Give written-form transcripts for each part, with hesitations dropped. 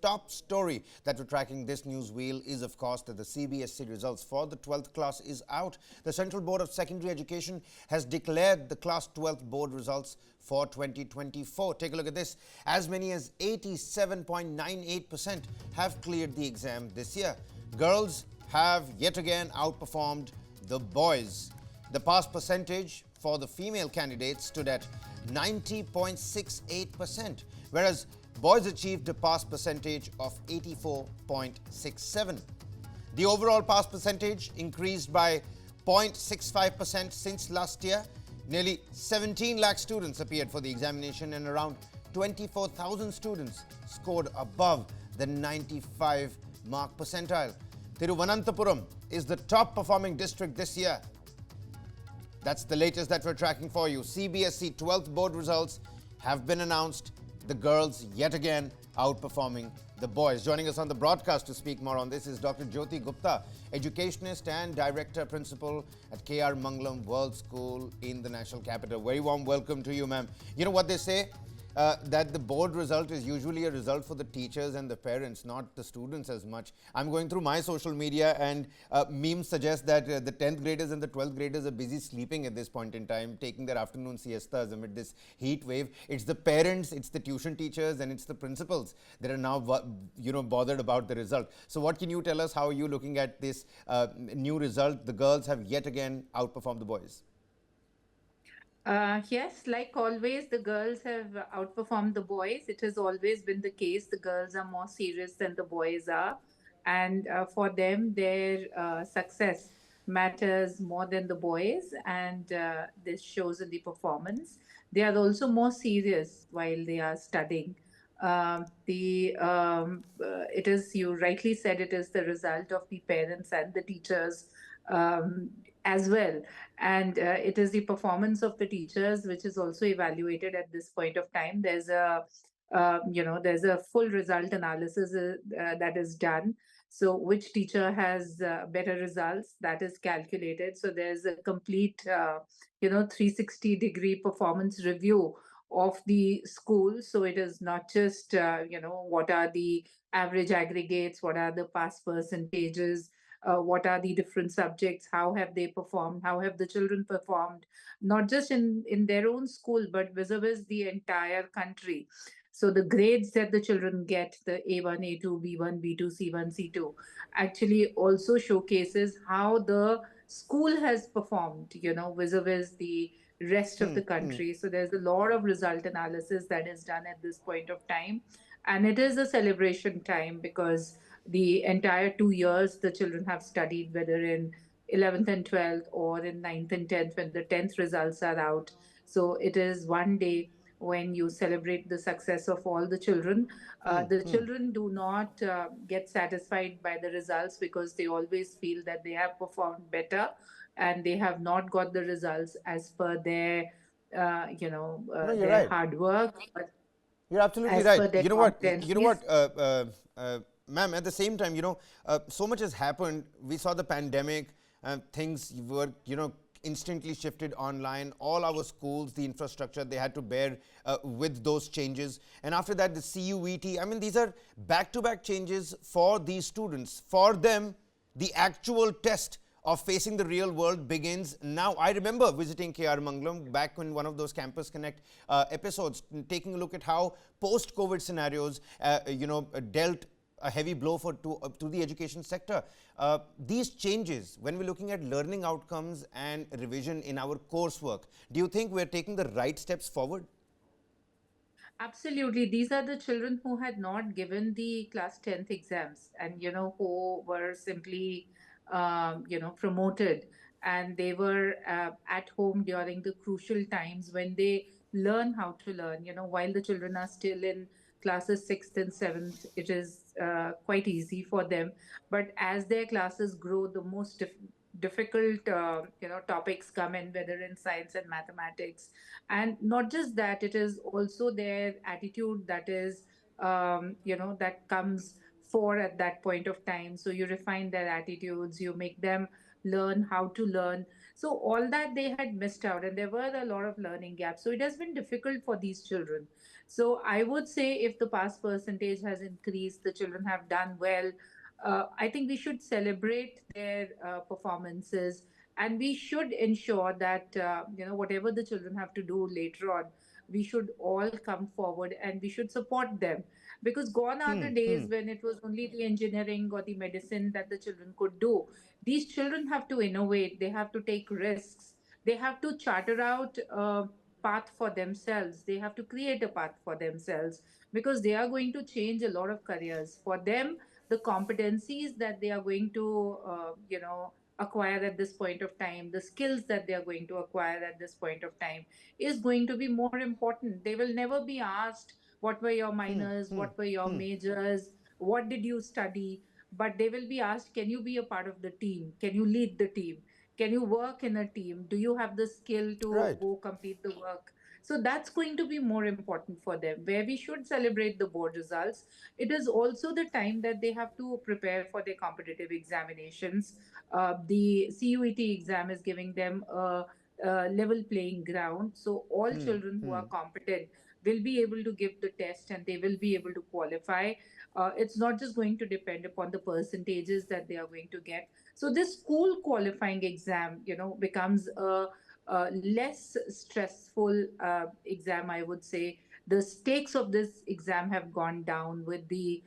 top story that we're tracking this news wheel is, of course, that the CBSE results for the 12th class is out. The Central Board of Secondary Education has declared the class 12th board results for 2024. Take a look at this. As many as 87.98% have cleared the exam this year. Girls have yet again outperformed the boys. The pass percentage for the female candidates stood at 90.68%, whereas boys achieved a pass percentage of 84.67. The overall pass percentage increased by 0.65% since last year. Nearly 17 lakh students appeared for the examination and around 24,000 students scored above the 95 mark percentile. Thiruvananthapuram is the top performing district this year. That's the latest that we're tracking for you. CBSE 12th board results have been announced. The girls yet again outperforming the boys. Joining us on the broadcast to speak more on this is Dr. Jyoti Gupta, educationist and director principal at K.R. Mangalam World School in the national capital. Very warm welcome to you, ma'am. You know what they say? That the board result is usually a result for the teachers and the parents, not the students as much. I'm going through my social media and memes suggest that the 10th graders and the 12th graders are busy sleeping at this point in time, taking their afternoon siestas amid this heat wave. It's the parents, it's the tuition teachers, and it's the principals that are now bothered about the result. So what can you tell us? How are you looking at this new result? The girls have yet again outperformed the boys. Yes, like always, the girls have outperformed the boys. It has always been the case. The girls are more serious than the boys are. And for them, their success matters more than the boys. And this shows in the performance. They are also more serious while they are studying. It is, you rightly said, it is the result of the parents and the teachers um, as well, and it is the performance of the teachers which is also evaluated at this point of time. There's a full result analysis that is done. So which teacher has better results, that is calculated. So there's a complete 360-degree performance review of the school. So it is not just what are the average aggregates, what are the pass percentages, what are the different subjects, how have they performed, how have the children performed, not just in their own school but vis-a-vis the entire country. So the grades that the children get, the A1, A2, B1, B2, C1, C2, actually also showcases how the school has performed, vis-a-vis the rest of the country. So there's a lot of result analysis that is done at this point of time, and it is a celebration time because the entire 2 years the children have studied, whether in 11th and 12th or in ninth and 10th when the 10th results are out. So it is one day when you celebrate the success of all the children. The children do not get satisfied by the results because they always feel that they have performed better and they have not got the results as per No, you're their right. hard work, but You're absolutely as right. per their competence. Yes. Ma'am, at the same time, so much has happened. We saw the pandemic, things were, instantly shifted online. All our schools, the infrastructure, they had to bear with those changes. And after that, the CUET, I mean, these are back-to-back changes for these students. For them, the actual test of facing the real world begins now. I remember visiting K.R. Mangalam back in one of those Campus Connect episodes, taking a look at how post-COVID scenarios, dealt a heavy blow to the education sector. These changes, when we're looking at learning outcomes and revision in our coursework, do you think we're taking the right steps forward? Absolutely. These are the children who had not given the class 10th exams and, who were simply, promoted. And they were at home during the crucial times when they learn how to learn. While the children are still in classes 6th and 7th, it is quite easy for them. But as their classes grow, the most difficult, topics come in, whether in science and mathematics. And not just that, it is also their attitude that is that comes for at that point of time. So you refine their attitudes, you make them learn how to learn. So all that they had missed out, and there were a lot of learning gaps. So it has been difficult for these children. So I would say if the pass percentage has increased, the children have done well. I think we should celebrate their performances, and we should ensure that whatever the children have to do later on, we should all come forward and we should support them, because gone are the days when it was only the engineering or the medicine that the children could do. These children have to innovate, they have to take risks, they have to charter out a path for themselves, they have to create a path for themselves, because they are going to change a lot of careers for them. The competencies that they are going to acquire at this point of time, the skills that they are going to acquire at this point of time is going to be more important. They will never be asked what were your minors, what were your majors, what did you study, but they will be asked, can you be a part of the team, can you lead the team, can you work in a team, do you have the skill to Right. go complete the work. So that's going to be more important for them, where we should celebrate the board results. It is also the time that they have to prepare for their competitive examinations. The CUET exam is giving them a level playing ground, so all children who are competent will be able to give the test and they will be able to qualify. It's not just going to depend upon the percentages that they are going to get. So this school qualifying exam, becomes a less stressful exam, I would say. The stakes of this exam have gone down with the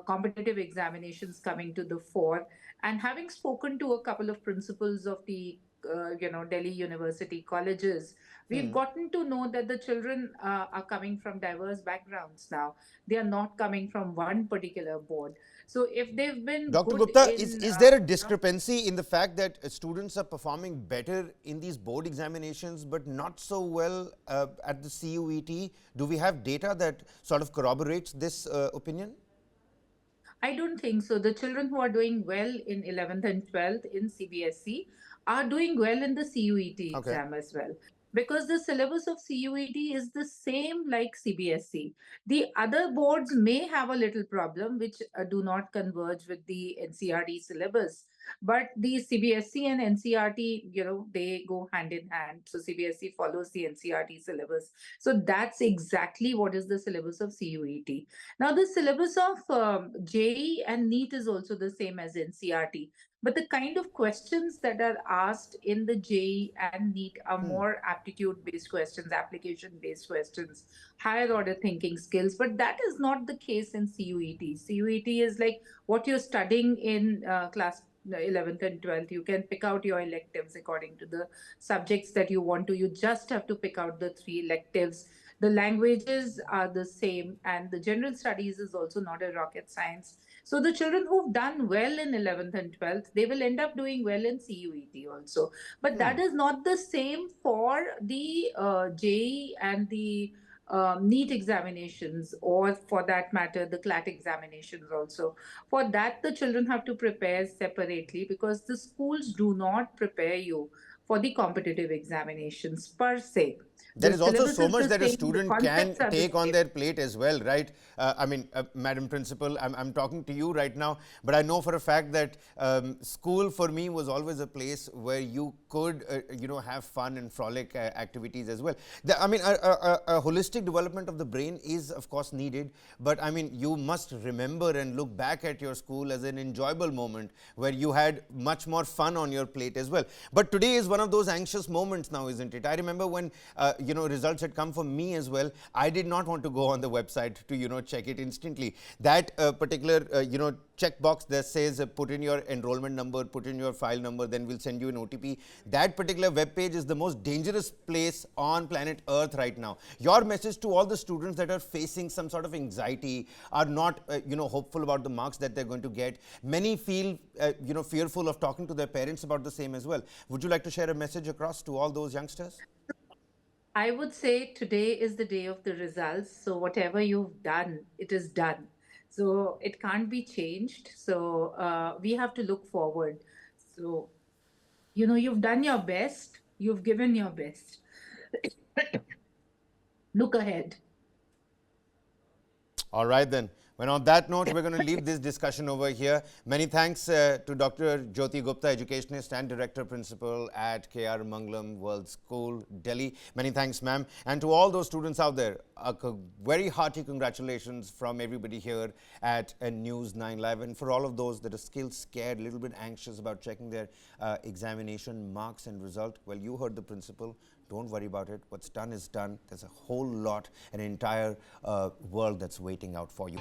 competitive examinations coming to the fore. And having spoken to a couple of principals of the Delhi University colleges, we've gotten to know that the children are coming from diverse backgrounds now. They are not coming from one particular board. So if they've been Dr. good Gupta, in, is there a discrepancy in the fact that students are performing better in these board examinations but not so well at the CUET? Do we have data that sort of corroborates this opinion? I don't think so. The children who are doing well in 11th and 12th in CBSE are doing well in the CUET Okay. exam as well. Because the syllabus of CUET is the same like CBSE. The other boards may have a little problem, which do not converge with the NCRT syllabus. But the CBSE and NCRT, they go hand in hand. So CBSE follows the NCRT syllabus. So that's exactly what is the syllabus of CUET. Now, the syllabus of JEE and NEET is also the same as NCRT, but the kind of questions that are asked in the JEE and NEET are more aptitude based questions, application based questions, higher order thinking skills. But that is not the case in CUET. CUET is like what you're studying in class 11th and 12th. You can pick out your electives according to the subjects that you want to. You just have to pick out the three electives. The languages are the same, and the general studies is also not a rocket science. So the children who've done well in 11th and 12th, they will end up doing well in CUET also. But that is not the same for the JEE and the NEET examinations, or for that matter, the CLAT examinations also. For that, the children have to prepare separately, because the schools do not prepare you for the competitive examinations per se. There The is also syllabus so is much the that a same, the student can concepts are the take on same. their plate as well, right? Madam Principal, I'm talking to you right now, but I know for a fact that school for me was always a place where you could, have fun and frolic activities as well. A holistic development of the brain is, of course, needed, but I mean, you must remember and look back at your school as an enjoyable moment where you had much more fun on your plate as well. But today is one of those anxious moments now, isn't it? I remember when results had come for me as well. I did not want to go on the website to check it instantly. That particular checkbox that says put in your enrollment number, put in your file number, then we'll send you an OTP. That particular web page is the most dangerous place on planet Earth right now. Your message to all the students that are facing some sort of anxiety, are not hopeful about the marks that they're going to get. Many feel fearful of talking to their parents about the same as well. Would you like to share a message across to all those youngsters? I would say today is the day of the results. So whatever you've done, it is done. So it can't be changed. So we have to look forward. So, you've done your best, you've given your best. Look ahead. All right, then. Well, on that note, we're going to leave this discussion over here. Many thanks to Dr. Jyoti Gupta, Educationist and Director Principal at K.R. Mangalam World School, Delhi. Many thanks, ma'am. And to all those students out there, very hearty congratulations from everybody here at News9 Live. And for all of those that are still scared, a little bit anxious about checking their examination marks and result, well, you heard the principal. Don't worry about it. What's done is done. There's a whole lot, an entire world that's waiting out for you.